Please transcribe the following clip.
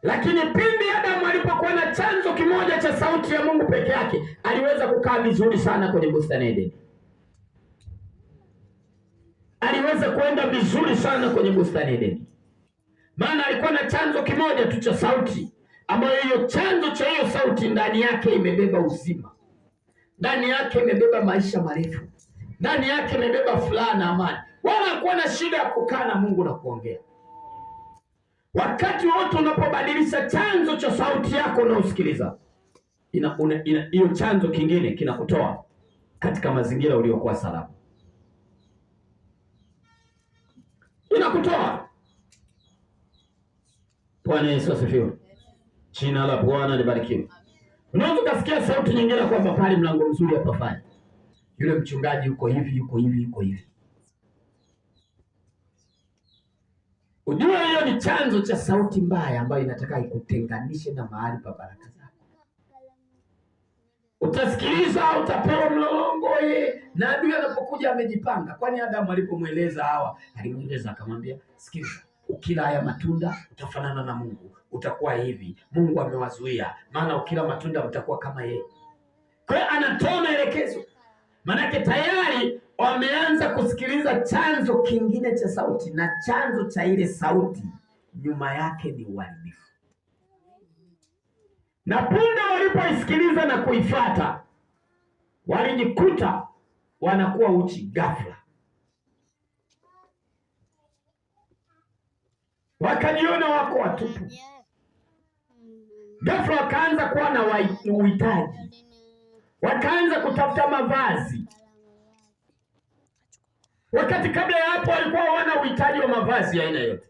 Lakini pindi Adamu alipokuwa na chanzo kimoja cha sauti ya Mungu peke yake, aliweza kukaa vizuri sana kwenye bustani Edeni. Aliweza kwenda vizuri sana kwenye bustani Edeni, maana alikuwa na chanzo kimoja tu cha sauti, ambayo hiyo chanzo cha hiyo sauti ndani yake imebeba uzima, ndani yake imebeba maisha marefu, ndani yake imebeba furaha na amani. Wala hakuwa na shida ya kukaa na Mungu na kuongea. Wakati wote unapobadilisha chanzo cha sauti yako unaosikiliza, hiyo chanzo kingine kinakutoa katika mazingira uliokuwa salama, inakutoa. Bwana Yesu asifiwe. Jina la Bwana libarikiwe. Unaweza kusikia sauti nyingine kwamba pale mlango mzuri hapafai, yule mchungaji yuko hivi, yuko hivi, yuko hivi. Ujue hiyo ni chanzo cha sauti mbaya ambayo inataka ikutenganishe na mahali pa baraka zako. Utasikiliza, utapewa mlolongo na adui anapokuja amejipanga. Kwani Adamu alipomweleza Hawa, alimweleza akamwambia, sikiliza, ukila haya matunda utafanana na Mungu, utakuwa hivi, Mungu amewazuia, maana ukila matunda utakuwa kama yeye. Kwa hiyo anatoa maelekezo, manake tayari wameanza kusikiliza chanzo kingine cha sauti, na chanzo cha ile sauti nyuma yake ni uharibifu. Na punde walipoisikiliza na kuifuata, walijikuta wanakuwa uchi ghafla. Wakajiona wako watupu. Ghafla wakaanza kuwa na uhitaji, wakaanza kutafuta mavazi, wakati kabla ya hapo walikuwa hawana uhitaji wa mavazi ya aina yote.